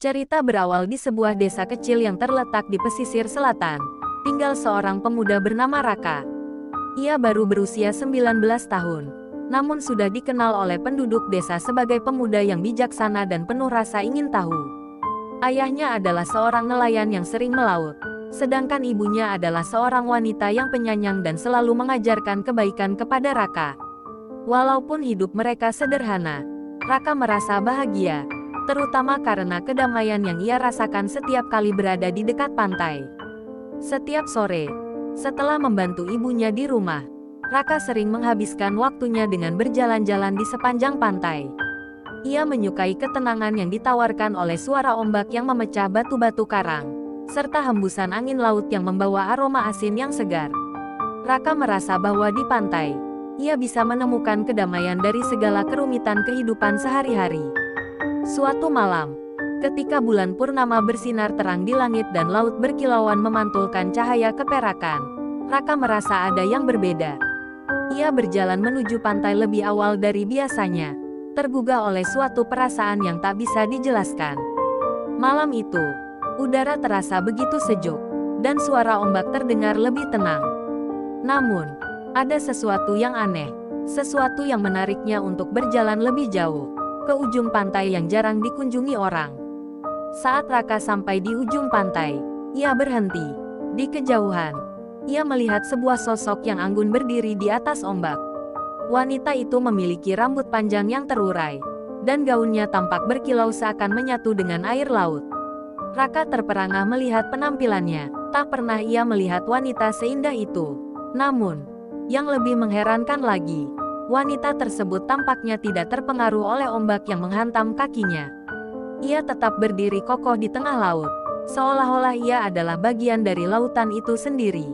Cerita berawal di sebuah desa kecil yang terletak di pesisir selatan. Tinggal seorang pemuda bernama Raka. Ia baru berusia 19 tahun. Namun sudah dikenal oleh penduduk desa sebagai pemuda yang bijaksana dan penuh rasa ingin tahu. Ayahnya adalah seorang nelayan yang sering melaut. Sedangkan ibunya adalah seorang wanita yang penyayang dan selalu mengajarkan kebaikan kepada Raka. Walaupun hidup mereka sederhana, Raka merasa bahagia. Terutama karena kedamaian yang ia rasakan setiap kali berada di dekat pantai. Setiap sore, setelah membantu ibunya di rumah, Raka sering menghabiskan waktunya dengan berjalan-jalan di sepanjang pantai. Ia menyukai ketenangan yang ditawarkan oleh suara ombak yang memecah batu-batu karang, serta hembusan angin laut yang membawa aroma asin yang segar. Raka merasa bahwa di pantai, ia bisa menemukan kedamaian dari segala kerumitan kehidupan sehari-hari. Suatu malam, ketika bulan purnama bersinar terang di langit dan laut berkilauan memantulkan cahaya keperakan, Raka merasa ada yang berbeda. Ia berjalan menuju pantai lebih awal dari biasanya, tergugah oleh suatu perasaan yang tak bisa dijelaskan. Malam itu, udara terasa begitu sejuk, dan suara ombak terdengar lebih tenang. Namun, ada sesuatu yang aneh, sesuatu yang menariknya untuk berjalan lebih jauh ke ujung pantai yang jarang dikunjungi orang. Saat Raka sampai di ujung pantai, ia berhenti. Di kejauhan, ia melihat sebuah sosok yang anggun berdiri di atas ombak. Wanita itu memiliki rambut panjang yang terurai, dan gaunnya tampak berkilau seakan menyatu dengan air laut. Raka terperangah melihat penampilannya. Tak pernah ia melihat wanita seindah itu. Namun, yang lebih mengherankan lagi, wanita tersebut tampaknya tidak terpengaruh oleh ombak yang menghantam kakinya. Ia tetap berdiri kokoh di tengah laut, seolah-olah ia adalah bagian dari lautan itu sendiri.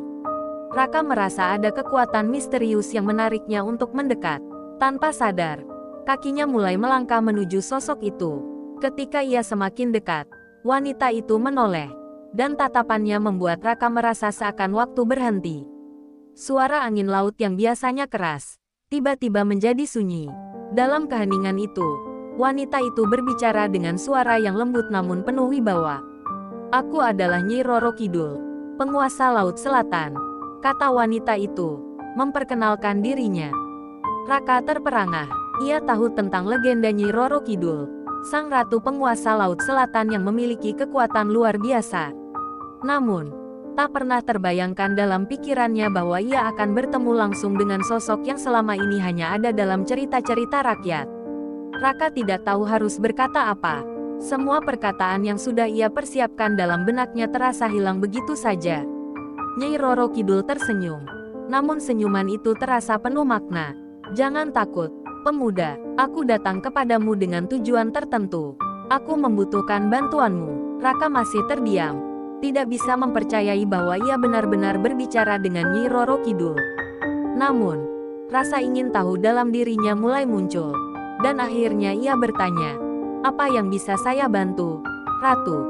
Raka merasa ada kekuatan misterius yang menariknya untuk mendekat. Tanpa sadar, kakinya mulai melangkah menuju sosok itu. Ketika ia semakin dekat, wanita itu menoleh, dan tatapannya membuat Raka merasa seakan waktu berhenti. Suara angin laut yang biasanya keras tiba-tiba menjadi sunyi. Dalam keheningan itu, wanita itu berbicara dengan suara yang lembut namun penuh wibawa. "Aku adalah Nyi Roro Kidul, penguasa Laut Selatan," kata wanita itu, memperkenalkan dirinya. Raka terperangah. Ia tahu tentang legenda Nyi Roro Kidul, sang ratu penguasa Laut Selatan yang memiliki kekuatan luar biasa. Namun, tak pernah terbayangkan dalam pikirannya bahwa ia akan bertemu langsung dengan sosok yang selama ini hanya ada dalam cerita-cerita rakyat. Raka tidak tahu harus berkata apa. Semua perkataan yang sudah ia persiapkan dalam benaknya terasa hilang begitu saja. Nyai Roro Kidul tersenyum. Namun senyuman itu terasa penuh makna. "Jangan takut, pemuda. Aku datang kepadamu dengan tujuan tertentu. Aku membutuhkan bantuanmu." Raka masih terdiam. Tidak bisa mempercayai bahwa ia benar-benar berbicara dengan Nyi Roro Kidul. Namun, rasa ingin tahu dalam dirinya mulai muncul. Dan akhirnya ia bertanya, "Apa yang bisa saya bantu, Ratu?"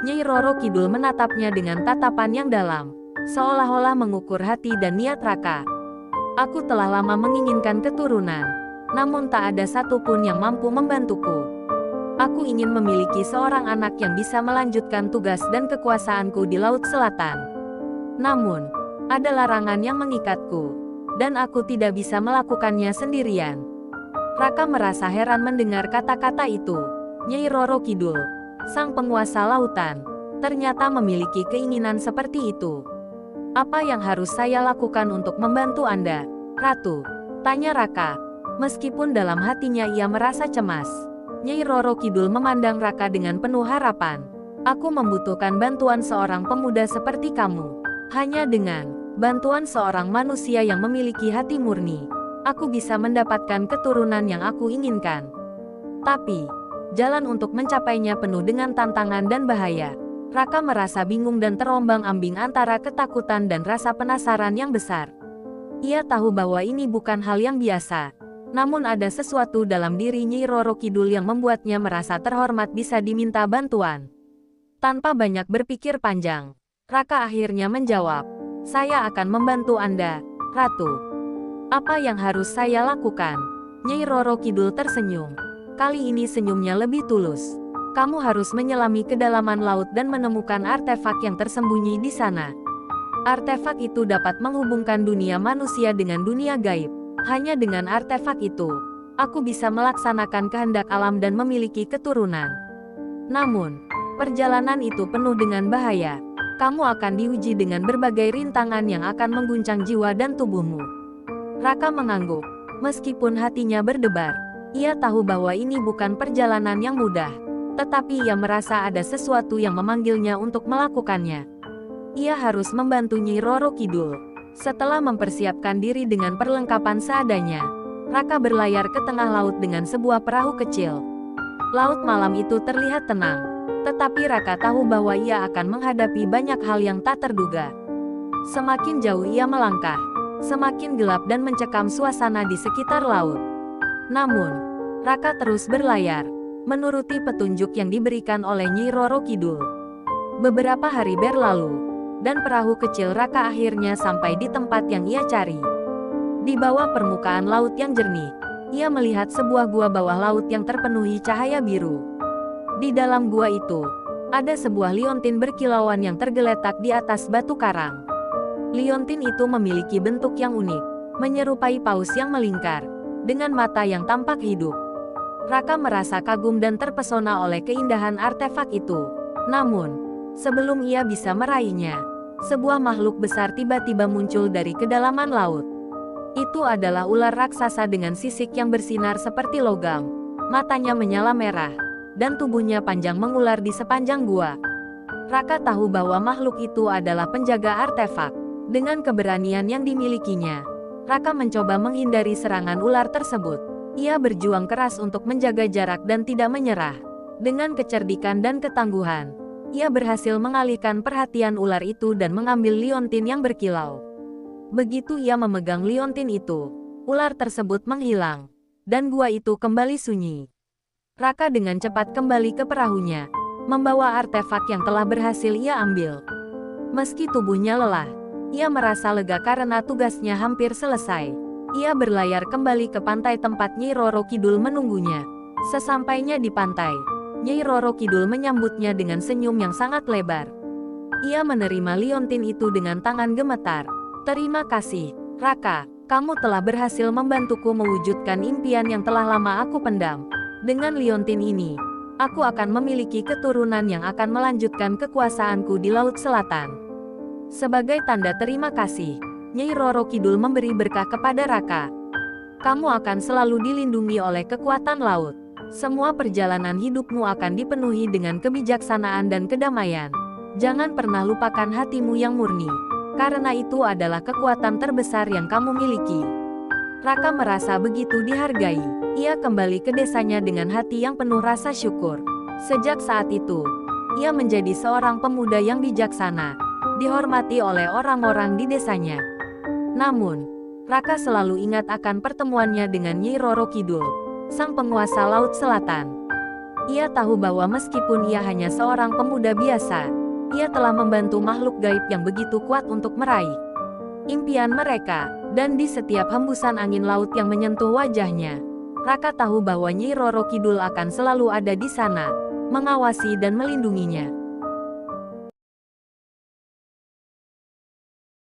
Nyi Roro Kidul menatapnya dengan tatapan yang dalam, seolah-olah mengukur hati dan niat Raka. "Aku telah lama menginginkan keturunan, namun tak ada satupun yang mampu membantuku. Aku ingin memiliki seorang anak yang bisa melanjutkan tugas dan kekuasaanku di Laut Selatan. Namun, ada larangan yang mengikatku, dan aku tidak bisa melakukannya sendirian." Raka merasa heran mendengar kata-kata itu. Nyai Roro Kidul, sang penguasa lautan, ternyata memiliki keinginan seperti itu. "Apa yang harus saya lakukan untuk membantu Anda, Ratu?" tanya Raka. Meskipun dalam hatinya ia merasa cemas, Nyai Roro Kidul memandang Raka dengan penuh harapan. "Aku membutuhkan bantuan seorang pemuda seperti kamu. Hanya dengan bantuan seorang manusia yang memiliki hati murni, aku bisa mendapatkan keturunan yang aku inginkan. Tapi, jalan untuk mencapainya penuh dengan tantangan dan bahaya." Raka merasa bingung dan terombang-ambing antara ketakutan dan rasa penasaran yang besar. Ia tahu bahwa ini bukan hal yang biasa. Namun ada sesuatu dalam diri Nyi Roro Kidul yang membuatnya merasa terhormat bisa diminta bantuan. Tanpa banyak berpikir panjang, Raka akhirnya menjawab, "Saya akan membantu Anda, Ratu. Apa yang harus saya lakukan?" Nyai Roro Kidul tersenyum. Kali ini senyumnya lebih tulus. Kamu harus menyelami kedalaman laut dan menemukan artefak yang tersembunyi di sana. Artefak itu dapat menghubungkan dunia manusia dengan dunia gaib. Hanya dengan artefak itu, aku bisa melaksanakan kehendak alam dan memiliki keturunan. Namun, perjalanan itu penuh dengan bahaya. Kamu akan diuji dengan berbagai rintangan yang akan mengguncang jiwa dan tubuhmu. Raka mengangguk, meskipun hatinya berdebar. Ia tahu bahwa ini bukan perjalanan yang mudah, tetapi ia merasa ada sesuatu yang memanggilnya untuk melakukannya. Ia harus membantu Nyi Roro Kidul. Setelah mempersiapkan diri dengan perlengkapan seadanya, Raka berlayar ke tengah laut dengan sebuah perahu kecil. Laut malam itu terlihat tenang. Tetapi Raka tahu bahwa ia akan menghadapi banyak hal yang tak terduga. Semakin jauh ia melangkah, semakin gelap dan mencekam suasana di sekitar laut. Namun, Raka terus berlayar, menuruti petunjuk yang diberikan oleh Nyi Roro Kidul. Beberapa hari berlalu, dan perahu kecil Raka akhirnya sampai di tempat yang ia cari. Di bawah permukaan laut yang jernih, ia melihat sebuah gua bawah laut yang terpenuhi cahaya biru. Di dalam gua itu, ada sebuah liontin berkilauan yang tergeletak di atas batu karang. Liontin itu memiliki bentuk yang unik, menyerupai paus yang melingkar, dengan mata yang tampak hidup. Raka merasa kagum dan terpesona oleh keindahan artefak itu. Namun, sebelum ia bisa meraihnya, sebuah makhluk besar tiba-tiba muncul dari kedalaman laut. Itu adalah ular raksasa dengan sisik yang bersinar seperti logam. Matanya menyala merah, dan tubuhnya panjang mengular di sepanjang gua. Raka tahu bahwa makhluk itu adalah penjaga artefak. Dengan keberanian yang dimilikinya, Raka mencoba menghindari serangan ular tersebut. Ia berjuang keras untuk menjaga jarak dan tidak menyerah. Dengan kecerdikan dan ketangguhan, ia berhasil mengalihkan perhatian ular itu dan mengambil liontin yang berkilau. Begitu ia memegang liontin itu, ular tersebut menghilang, dan gua itu kembali sunyi. Raka dengan cepat kembali ke perahunya, membawa artefak yang telah berhasil ia ambil. Meski tubuhnya lelah, ia merasa lega karena tugasnya hampir selesai. Ia berlayar kembali ke pantai tempat Nyi Roro Kidul menunggunya. Sesampainya di pantai, Nyi Roro Kidul menyambutnya dengan senyum yang sangat lebar. Ia menerima liontin itu dengan tangan gemetar. "Terima kasih, Raka. Kamu telah berhasil membantuku mewujudkan impian yang telah lama aku pendam. Dengan liontin ini, aku akan memiliki keturunan yang akan melanjutkan kekuasaanku di Laut Selatan." Sebagai tanda terima kasih, Nyi Roro Kidul memberi berkah kepada Raka. "Kamu akan selalu dilindungi oleh kekuatan laut. Semua perjalanan hidupmu akan dipenuhi dengan kebijaksanaan dan kedamaian. Jangan pernah lupakan hatimu yang murni, karena itu adalah kekuatan terbesar yang kamu miliki." Raka merasa begitu dihargai. Ia kembali ke desanya dengan hati yang penuh rasa syukur. Sejak saat itu, ia menjadi seorang pemuda yang bijaksana, dihormati oleh orang-orang di desanya. Namun, Raka selalu ingat akan pertemuannya dengan Nyi Roro Kidul, sang penguasa Laut Selatan. Ia tahu bahwa meskipun ia hanya seorang pemuda biasa, ia telah membantu makhluk gaib yang begitu kuat untuk meraih impian mereka. Dan di setiap hembusan angin laut yang menyentuh wajahnya, Raka tahu bahwa Nyi Roro Kidul akan selalu ada di sana, mengawasi dan melindunginya.